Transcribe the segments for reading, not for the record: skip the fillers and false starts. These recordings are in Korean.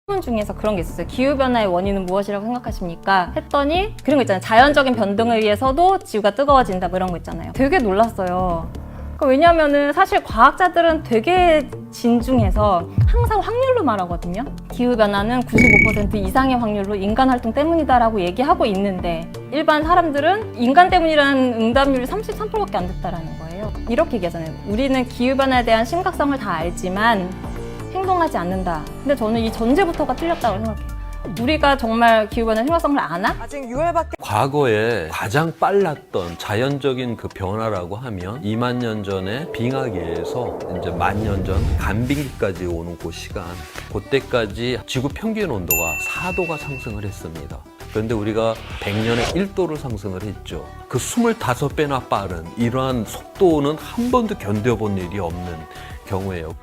질문 중에서 그런 게 있었어요. 기후변화의 원인은 무엇이라고 생각하십니까? 했더니 그런 거 있잖아요. 자연적인 변동에 의해서도 지구가 뜨거워진다 뭐 이런 거 있잖아요. 되게 놀랐어요. 왜냐면은 사실 과학자들은 되게 진중해서 항상 확률로 말하거든요. 기후변화는 95% 이상의 확률로 인간 활동 때문이다라고 얘기하고 있는데 일반 사람들은 인간 때문이라는 응답률이 33%밖에 안 됐다라는 거예요. 이렇게 얘기하잖아요. 우리는 기후변화에 대한 심각성을 다 알지만 행동하지 않는다. 근데 저는 이 전제부터가 틀렸다고 생각해요. 우리가 정말 기후변화 심각성을 아나? 아직 6월밖에 과거에 가장 빨랐던 자연적인 그 변화라고 하면 2만 년 전에 빙하기에서 이제 10,000년 전 간빙기까지 오는 그 시간, 그때까지 지구 평균 온도가 4도가 상승을 했습니다. 그런데 우리가 100년에 1도를 상승을 했죠. 그 25배나 빠른 이러한 속도는 한 번도 견뎌본 일이 없는 경우예요.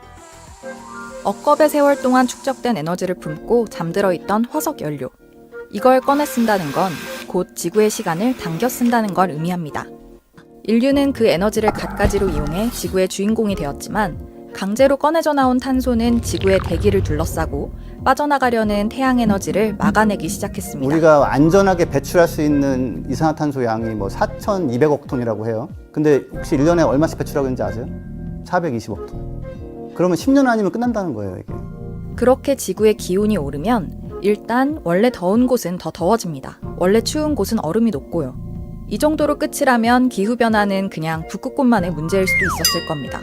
억겁의 세월 동안 축적된 에너지를 품고 잠들어 있던 화석 연료. 이걸 꺼내 쓴다는 건 곧 지구의 시간을 당겨 쓴다는 걸 의미합니다. 인류는 그 에너지를 갖가지로 이용해 지구의 주인공이 되었지만 강제로 꺼내져 나온 탄소는 지구의 대기를 둘러싸고 빠져나가려는 태양 에너지를 막아내기 시작했습니다. 우리가 안전하게 배출할 수 있는 이산화탄소 양이 뭐 4,200억 톤이라고 해요. 근데 혹시 1년에 얼마씩 배출하고 있는지 아세요? 420억 톤. 그러면 10년 아니면 끝난다는 거예요, 이게. 그렇게 지구의 기온이 오르면 일단 원래 더운 곳은 더 더워집니다. 원래 추운 곳은 얼음이 녹고요. 이 정도로 끝이라면 기후변화는 그냥 북극곰만의 문제일 수도 있었을 겁니다.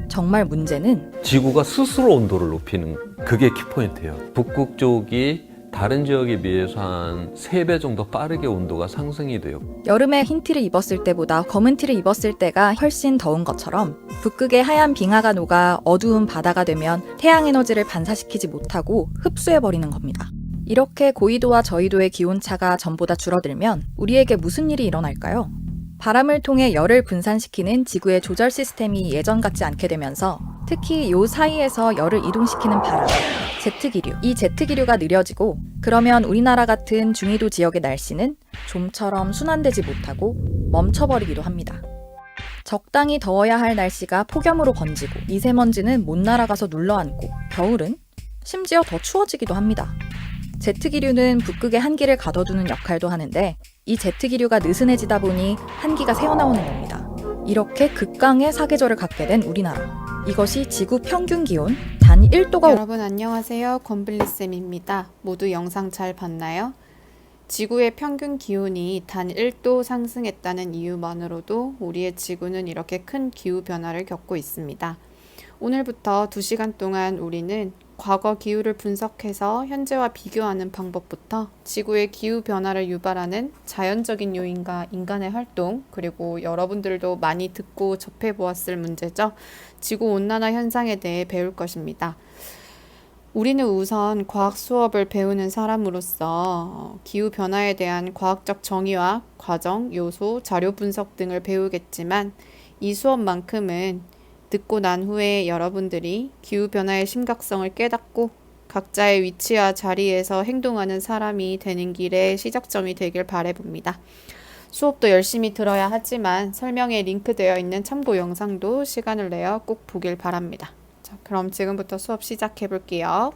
정말 문제는 지구가 스스로 온도를 높이는 그게 키포인트예요. 북극 쪽이 다른 지역에 비해서 한 3배 정도 빠르게 온도가 상승이 돼요. 여름에 흰 티를 입었을 때보다 검은 티를 입었을 때가 훨씬 더운 것처럼 북극의 하얀 빙하가 녹아 어두운 바다가 되면 태양 에너지를 반사시키지 못하고 흡수해버리는 겁니다. 이렇게 고緯도와 저緯도의 기온차가 전보다 줄어들면 우리에게 무슨 일이 일어날까요? 바람을 통해 열을 분산시키는 지구의 조절 시스템이 예전 같지 않게 되면서 특히 요 사이에서 열을 이동시키는 바람, 제트기류. 이 제트기류가 느려지고 그러면 우리나라 같은 중위도 지역의 날씨는 좀처럼 순환되지 못하고 멈춰버리기도 합니다. 적당히 더워야 할 날씨가 폭염으로 번지고 미세먼지는 못 날아가서 눌러앉고 겨울은 심지어 더 추워지기도 합니다. 제트기류는 북극의 한기를 가둬두는 역할도 하는데 이 제트기류가 느슨해지다 보니 한기가 새어나오는 겁니다. 이렇게 극강의 사계절을 갖게 된 우리나라. 이것이 지구 평균 기온 단 1도가 여러분 안녕하세요. 권블리쌤입니다. 모두 영상 잘 봤나요? 지구의 평균 기온이 단 1도 상승했다는 이유만으로도 우리의 지구는 이렇게 큰 기후 변화를 겪고 있습니다. 오늘부터 2시간 동안 우리는 과거 기후를 분석해서 현재와 비교하는 방법부터 지구의 기후 변화를 유발하는 자연적인 요인과 인간의 활동, 그리고 여러분들도 많이 듣고 접해보았을 문제죠. 지구온난화 현상에 대해 배울 것입니다. 우리는 우선 과학 수업을 배우는 사람으로서 기후 변화에 대한 과학적 정의와 과정, 요소, 자료 분석 등을 배우겠지만 이 수업만큼은 듣고 난 후에 여러분들이 기후변화의 심각성을 깨닫고 각자의 위치와 자리에서 행동하는 사람이 되는 길의 시작점이 되길 바라봅니다. 수업도 열심히 들어야 하지만 설명에 링크되어 있는 참고 영상도 시간을 내어 꼭 보길 바랍니다. 자, 그럼 지금부터 수업 시작해 볼게요.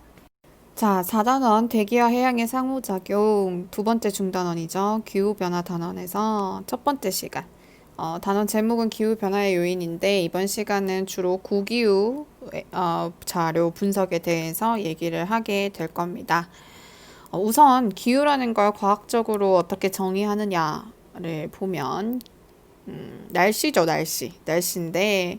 자, 4단원 대기와 해양의 상호작용, 두 번째 중단원이죠. 기후변화 단원에서 첫 번째 시간. 단원 제목은 기후변화의 요인인데 이번 시간은 주로 고기후 자료 분석에 대해서 얘기를 하게 될 겁니다. 우선 기후라는 걸 과학적으로 어떻게 정의하느냐를 보면 날씨죠, 날씨인데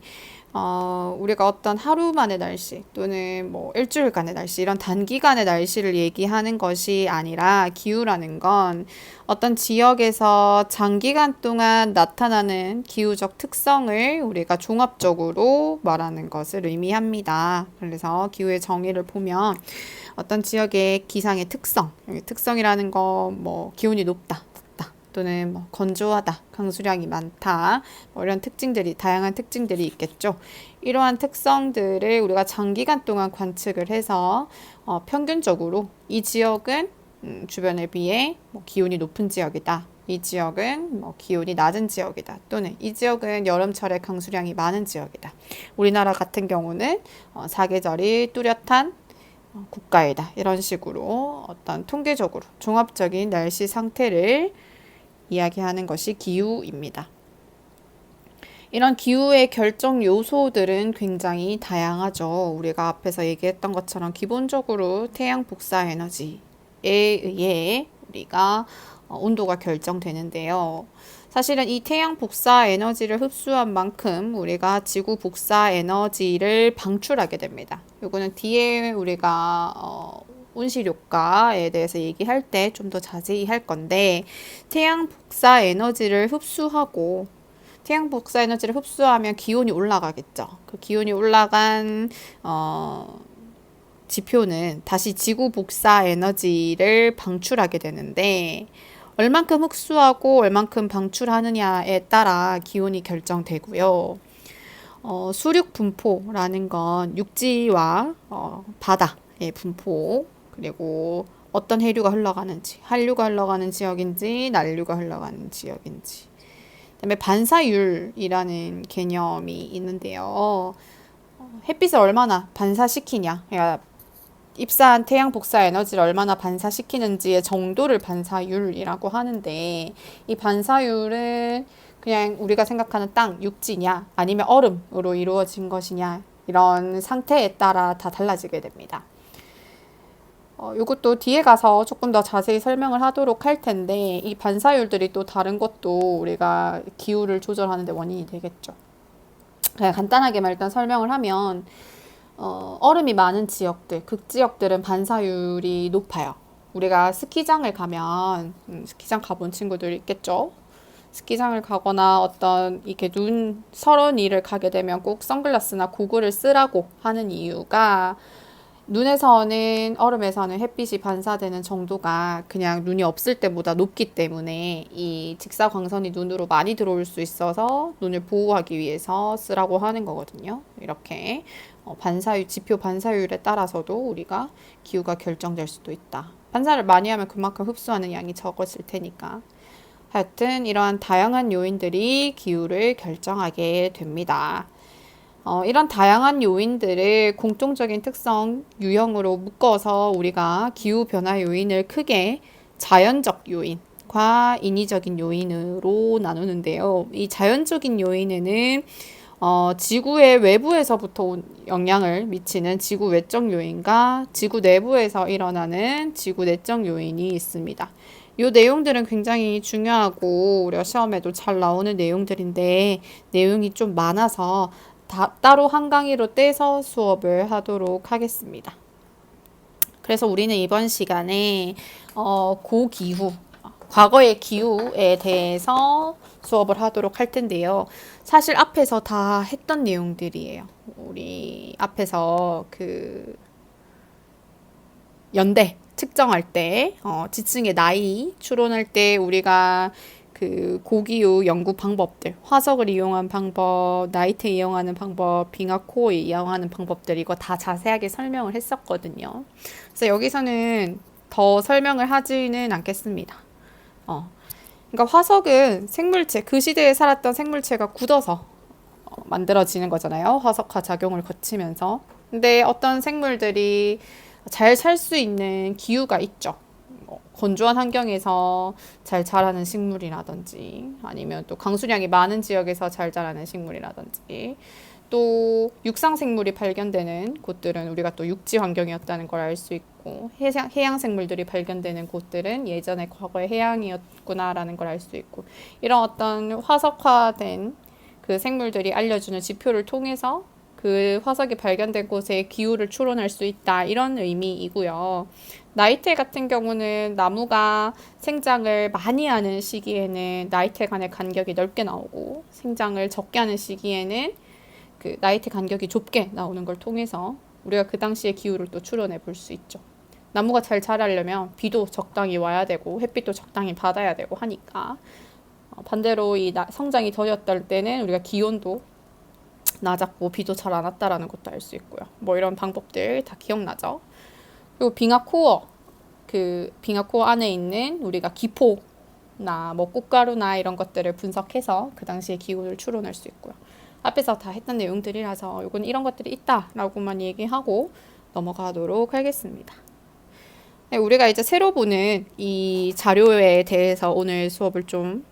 우리가 어떤 하루만의 날씨 또는 뭐 일주일간의 날씨 이런 단기간의 날씨를 얘기하는 것이 아니라 기후라는 건 어떤 지역에서 장기간 동안 나타나는 기후적 특성을 우리가 종합적으로 말하는 것을 의미합니다. 그래서 기후의 정의를 보면 어떤 지역의 기상의 특성이라는 거 뭐 기온이 높다, 또는 뭐 건조하다, 강수량이 많다, 뭐 이런 특징들이 다양한 특징들이 있겠죠. 이러한 특성들을 우리가 장기간 동안 관측을 해서 평균적으로 이 지역은 주변에 비해 뭐 기온이 높은 지역이다. 이 지역은 뭐 기온이 낮은 지역이다. 또는 이 지역은 여름철에 강수량이 많은 지역이다. 우리나라 같은 경우는 사계절이 뚜렷한 국가이다. 이런 식으로 어떤 통계적으로 종합적인 날씨 상태를 이야기하는 것이 기후입니다. 이런 기후의 결정 요소들은 굉장히 다양하죠. 우리가 앞에서 얘기했던 것처럼 기본적으로 태양 복사 에너지에 의해 우리가 온도가 결정되는데요. 사실은 이 태양 복사 에너지를 흡수한 만큼 우리가 지구 복사 에너지를 방출하게 됩니다. 요거는 뒤에 우리가 온실효과에 대해서 얘기할 때 좀 더 자세히 할 건데, 태양 복사 에너지를 흡수하고 태양 복사 에너지를 흡수하면 기온이 올라가겠죠. 그 기온이 올라간 지표는 다시 지구 복사 에너지를 방출하게 되는데, 얼만큼 흡수하고 얼만큼 방출하느냐에 따라 기온이 결정되고요. 수륙 분포라는 건 육지와 바다의 분포, 그리고 어떤 해류가 흘러가는지, 한류가 흘러가는 지역인지 난류가 흘러가는 지역인지, 그다음에 반사율이라는 개념이 있는데요. 햇빛을 얼마나 반사시키냐, 그러니까 입사한 태양 복사 에너지를 얼마나 반사시키는지의 정도를 반사율이라고 하는데, 이 반사율은 그냥 우리가 생각하는 땅, 육지냐 아니면 얼음으로 이루어진 것이냐, 이런 상태에 따라 다 달라지게 됩니다. 이것도 뒤에 가서 조금 더 자세히 설명을 하도록 할 텐데, 이 반사율들이 또 다른 것도 우리가 기후를 조절하는 데 원인이 되겠죠. 그냥 간단하게만 일단 설명을 하면, 얼음이 많은 지역들, 극지역들은 반사율이 높아요. 우리가 스키장을 가면, 스키장 가본 친구들 있겠죠? 스키장을 가거나 어떤 이렇게 설원이를 가게 되면 꼭 선글라스나 고글을 쓰라고 하는 이유가, 눈에서는, 얼음에서는 햇빛이 반사되는 정도가 그냥 눈이 없을 때보다 높기 때문에 이 직사광선이 눈으로 많이 들어올 수 있어서 눈을 보호하기 위해서 쓰라고 하는 거거든요. 이렇게 지표 반사율에 따라서도 우리가 기후가 결정될 수도 있다. 반사를 많이 하면 그만큼 흡수하는 양이 적어질 테니까. 하여튼 이러한 다양한 요인들이 기후를 결정하게 됩니다. 이런 다양한 요인들을 공통적인 특성, 유형으로 묶어서 우리가 기후변화 요인을 크게 자연적 요인과 인위적인 요인으로 나누는데요. 이 자연적인 요인에는 지구의 외부에서부터 영향을 미치는 지구 외적 요인과 지구 내부에서 일어나는 지구 내적 요인이 있습니다. 이 내용들은 굉장히 중요하고 우리가 시험에도 잘 나오는 내용들인데, 내용이 좀 많아서 따로 한 강의로 떼서 수업을 하도록 하겠습니다. 그래서 우리는 이번 시간에 고기후, 과거의 기후에 대해서 수업을 하도록 할 텐데요. 사실 앞에서 다 했던 내용들이에요. 우리 앞에서 그 연대 측정할 때, 지층의 나이 추론할 때 우리가 그 고기후 연구 방법들, 화석을 이용한 방법, 나이트 이용하는 방법, 빙하코어 이용하는 방법들, 이거 다 자세하게 설명을 했었거든요. 그래서 여기서는 더 설명을 하지는 않겠습니다. 그러니까 화석은 생물체, 그 시대에 살았던 생물체가 굳어서 만들어지는 거잖아요. 화석화 작용을 거치면서. 근데 어떤 생물들이 잘 살 수 있는 기후가 있죠. 건조한 환경에서 잘 자라는 식물이라든지, 아니면 또 강수량이 많은 지역에서 잘 자라는 식물이라든지, 또 육상 생물이 발견되는 곳들은 우리가 또 육지 환경이었다는 걸 알 수 있고, 해양 생물들이 발견되는 곳들은 예전에 과거에 해양이었구나라는 걸 알 수 있고, 이런 어떤 화석화된 그 생물들이 알려주는 지표를 통해서 그 화석이 발견된 곳의 기후를 추론할 수 있다, 이런 의미이고요. 나이테 같은 경우는 나무가 생장을 많이 하는 시기에는 나이테 간의 간격이 넓게 나오고, 생장을 적게 하는 시기에는 그 나이테 간격이 좁게 나오는 걸 통해서 우리가 그 당시의 기후를 또 추론해 볼 수 있죠. 나무가 잘 자라려면 비도 적당히 와야 되고 햇빛도 적당히 받아야 되고 하니까, 반대로 이 성장이 더뎠을 때는 우리가 기온도 낮았고 비도 잘 안 왔다라는 것도 알 수 있고요. 뭐 이런 방법들 다 기억나죠? 그리고 빙하코어, 그 빙하코어 안에 있는 우리가 기포나 뭐 꽃가루나 이런 것들을 분석해서 그 당시의 기후를 추론할 수 있고요. 앞에서 다 했던 내용들이라서 이건 이런 것들이 있다라고만 얘기하고 넘어가도록 하겠습니다. 네, 우리가 이제 새로 보는 이 자료에 대해서 오늘 수업을 좀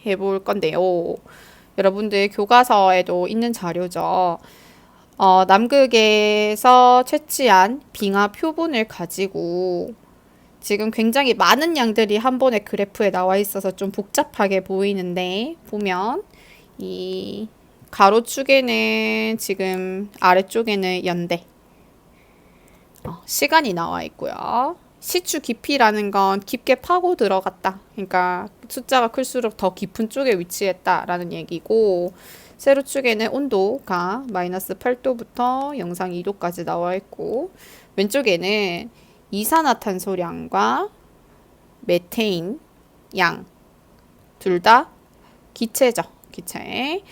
해볼 건데요. 여러분들 교과서에도 있는 자료죠. 남극에서 채취한 빙하 표본을 가지고 지금 굉장히 많은 양들이 한 번에 그래프에 나와 있어서 좀 복잡하게 보이는데, 보면 이 가로축에는 지금 아래쪽에는 연대, 시간이 나와 있고요. 시추 깊이라는 건 깊게 파고 들어갔다. 그러니까 숫자가 클수록 더 깊은 쪽에 위치했다라는 얘기고, 세로축에는 온도가 마이너스 8도부터 영상 2도까지 나와 있고, 왼쪽에는 이산화탄소량과 메테인 양, 둘 다 기체죠. 기체.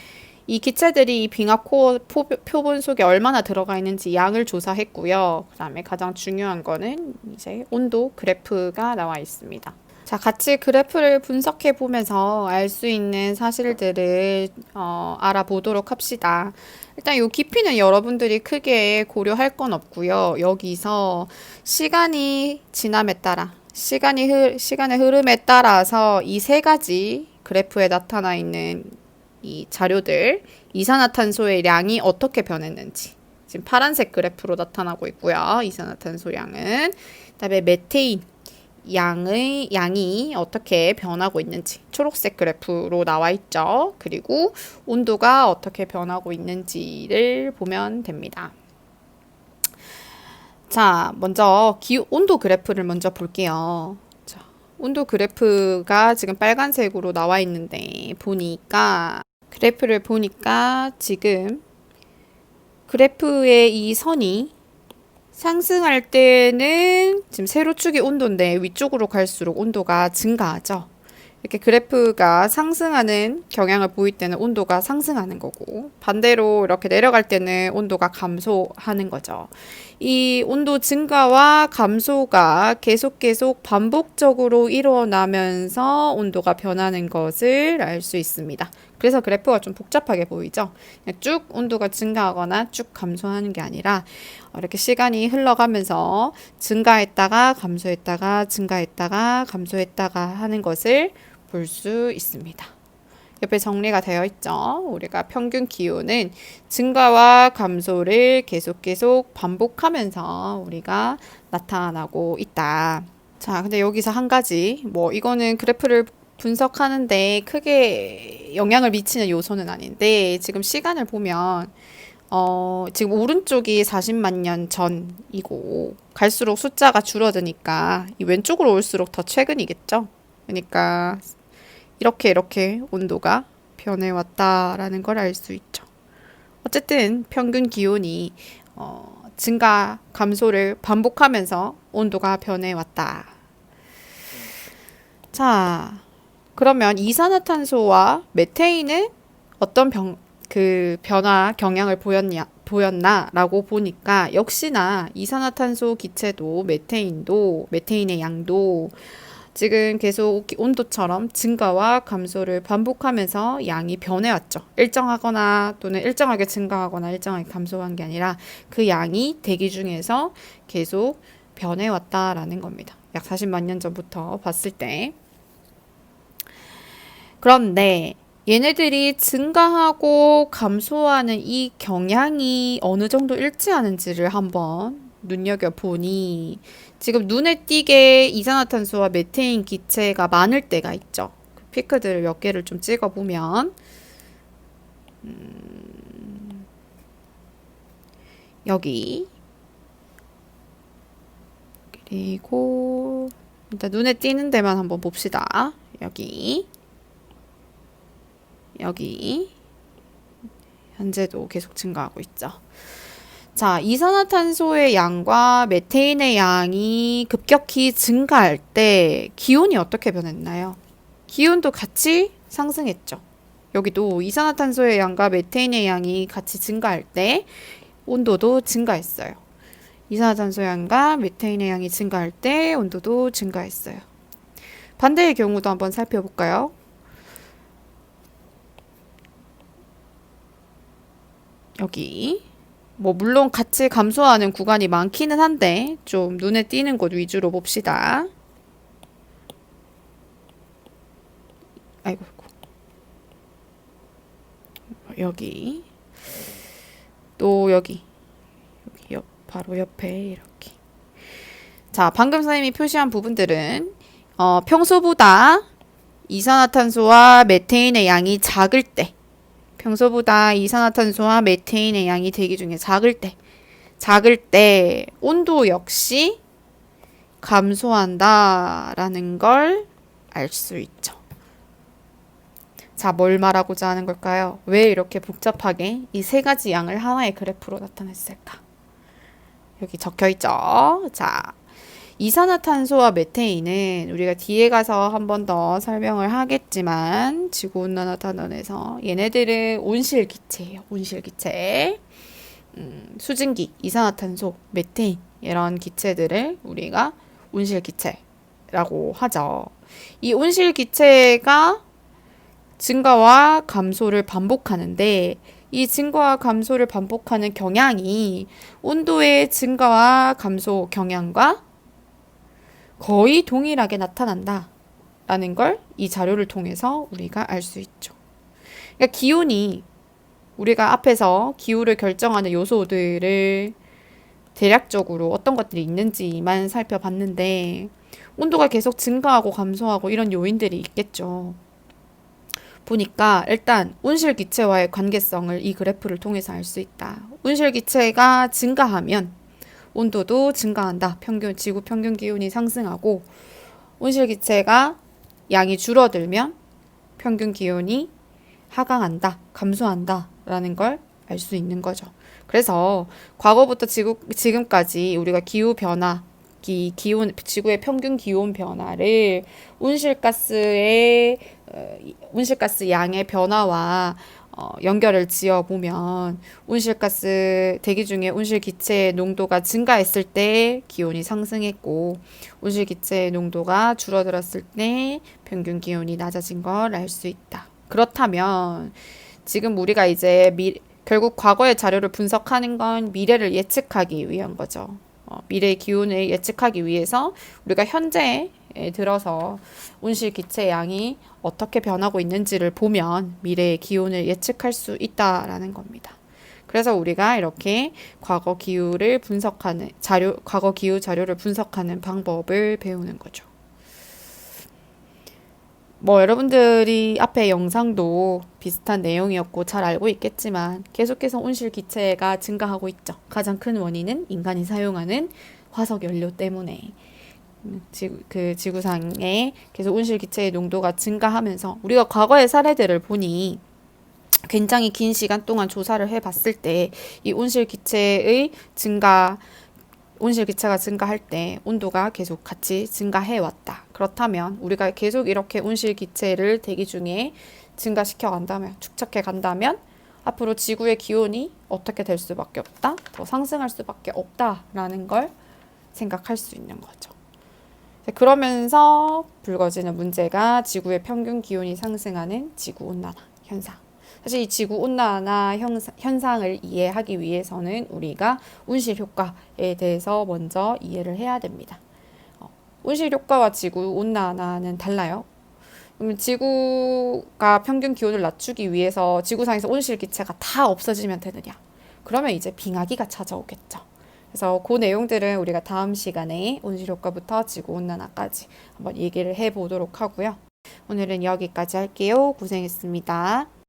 이 기체들이 이 빙하 코어 표본 속에 얼마나 들어가 있는지 양을 조사했고요. 그 다음에 가장 중요한 거는 이제 온도 그래프가 나와 있습니다. 자, 같이 그래프를 분석해 보면서 알 수 있는 사실들을 알아보도록 합시다. 일단 이 깊이는 여러분들이 크게 고려할 건 없고요. 여기서 시간이 지남에 따라, 시간의 흐름에 따라서 이 세 가지 그래프에 나타나 있는 이 자료들, 이산화탄소의 양이 어떻게 변했는지, 지금 파란색 그래프로 나타나고 있고요. 이산화탄소량은. 그다음에 메테인 양이 어떻게 변하고 있는지 초록색 그래프로 나와 있죠. 그리고 온도가 어떻게 변하고 있는지를 보면 됩니다. 자, 먼저 온도 그래프를 먼저 볼게요. 자, 온도 그래프가 지금 빨간색으로 나와 있는데, 그래프를 보니까 지금 그래프의 이 선이 상승할 때는 지금 세로축이 온도인데 위쪽으로 갈수록 온도가 증가하죠. 이렇게 그래프가 상승하는 경향을 보일 때는 온도가 상승하는 거고, 반대로 이렇게 내려갈 때는 온도가 감소하는 거죠. 이 온도 증가와 감소가 계속 반복적으로 일어나면서 온도가 변하는 것을 알 수 있습니다. 그래서 그래프가 좀 복잡하게 보이죠. 그냥 쭉 온도가 증가하거나 쭉 감소하는 게 아니라 이렇게 시간이 흘러가면서 증가했다가 감소했다가 증가했다가 감소했다가 하는 것을 볼 수 있습니다. 옆에 정리가 되어 있죠. 우리가 평균 기온은 증가와 감소를 계속 반복하면서 우리가 나타나고 있다. 자, 근데 여기서 한 가지, 이거는 그래프를 분석하는데 크게 영향을 미치는 요소는 아닌데, 지금 시간을 보면 지금 오른쪽이 40만 년 전이고 갈수록 숫자가 줄어드니까 이 왼쪽으로 올수록 더 최근이겠죠. 그러니까 이렇게 온도가 변해왔다라는 걸 알 수 있죠. 어쨌든 평균 기온이 증가, 감소를 반복하면서 온도가 변해왔다. 자, 그러면 이산화탄소와 메테인은 어떤 변화 경향을 보였나라고 보니까, 역시나 이산화탄소 기체도 메테인의 양도 지금 계속 온도처럼 증가와 감소를 반복하면서 양이 변해왔죠. 일정하거나 또는 일정하게 증가하거나 일정하게 감소한 게 아니라 그 양이 대기 중에서 계속 변해왔다라는 겁니다. 약 40만 년 전부터 봤을 때. 그런데 얘네들이 증가하고 감소하는 이 경향이 어느 정도 일치하는지를 한번 눈여겨보니, 지금 눈에 띄게 이산화탄소와 메테인 기체가 많을 때가 있죠. 그 피크들을 몇 개를 좀 찍어보면, 여기, 그리고 일단 눈에 띄는 데만 한번 봅시다. 여기 현재도 계속 증가하고 있죠. 자, 이산화탄소의 양과 메테인의 양이 급격히 증가할 때 기온이 어떻게 변했나요? 기온도 같이 상승했죠. 여기도 이산화탄소의 양과 메테인의 양이 같이 증가할 때 온도도 증가했어요. 이산화탄소 양과 메테인의 양이 증가할 때 온도도 증가했어요. 반대의 경우도 한번 살펴볼까요? 여기 뭐 물론 같이 감소하는 구간이 많기는 한데 좀 눈에 띄는 곳 위주로 봅시다. 아이고, 여기 또 여기 바로 옆에 이렇게. 자, 방금 선생님이 표시한 부분들은 평소보다 이산화탄소와 메테인의 양이 작을 때, 평소보다 이산화탄소와 메테인의 양이 대기 중에 작을 때 온도 역시 감소한다라는 걸 알 수 있죠. 자, 뭘 말하고자 하는 걸까요? 왜 이렇게 복잡하게 이 세 가지 양을 하나의 그래프로 나타냈을까? 여기 적혀 있죠. 자, 이산화탄소와 메테인은 우리가 뒤에 가서 한 번 더 설명을 하겠지만 지구온난화 얘네들은 온실기체예요. 온실기체. 수증기, 이산화탄소, 메테인 이런 기체들을 우리가 온실기체라고 하죠. 이 온실기체가 증가와 감소를 반복하는데 이 증가와 감소를 반복하는 경향이 온도의 증가와 감소 경향과 거의 동일하게 나타난다라는 걸 이 자료를 통해서 우리가 알 수 있죠. 그러니까 기온이 우리가 앞에서 기후를 결정하는 요소들을 대략적으로 어떤 것들이 있는지만 살펴봤는데 온도가 계속 증가하고 감소하고 이런 요인들이 있겠죠. 보니까 일단 온실기체와의 관계성을 이 그래프를 통해서 알 수 있다. 온실기체가 증가하면 온도도 증가한다. 지구 평균 기온이 상승하고 온실기체가 양이 줄어들면 평균 기온이 하강한다. 감소한다. 라는 걸 알 수 있는 거죠. 그래서 과거부터 지금까지 우리가 기후 변화, 지구의 평균 기온 변화를 온실가스 양의 변화와 연결을 지어보면 대기 중에 온실기체의 농도가 증가했을 때 기온이 상승했고 온실기체의 농도가 줄어들었을 때 평균 기온이 낮아진 걸 알 수 있다. 그렇다면 지금 우리가 이제 결국 과거의 자료를 분석하는 건 미래를 예측하기 위한 거죠. 미래의 기온을 예측하기 위해서 우리가 현재에 들어서 온실기체 양이 어떻게 변하고 있는지를 보면 미래의 기온을 예측할 수 있다라는 겁니다. 그래서 우리가 이렇게 과거 기후 자료를 분석하는 방법을 배우는 거죠. 뭐 여러분들이 앞에 영상도 비슷한 내용이었고 잘 알고 있겠지만 계속해서 온실기체가 증가하고 있죠. 가장 큰 원인은 인간이 사용하는 화석 연료 때문에 지구상에 계속 온실기체의 농도가 증가하면서 우리가 과거의 사례들을 보니 굉장히 긴 시간 동안 조사를 해봤을 때 이 온실기체가 증가할 때 온도가 계속 같이 증가해 왔다. 그렇다면 우리가 계속 이렇게 온실기체를 대기 중에 축적해 간다면 앞으로 지구의 기온이 어떻게 될 수밖에 없다. 더 상승할 수밖에 없다라는 걸 생각할 수 있는 거죠. 그러면서 불거지는 문제가 지구의 평균 기온이 상승하는 지구온난화 현상. 사실 이 지구온난화 현상을 이해하기 위해서는 우리가 온실효과에 대해서 먼저 이해를 해야 됩니다. 온실효과와 지구온난화는 달라요. 그러면 지구가 평균 기온을 낮추기 위해서 지구상에서 온실기체가 다 없어지면 되느냐? 그러면 이제 빙하기가 찾아오겠죠. 그래서 그 내용들은 우리가 다음 시간에 온실효과부터 지구온난화까지 한번 얘기를 해보도록 하고요. 오늘은 여기까지 할게요. 고생했습니다.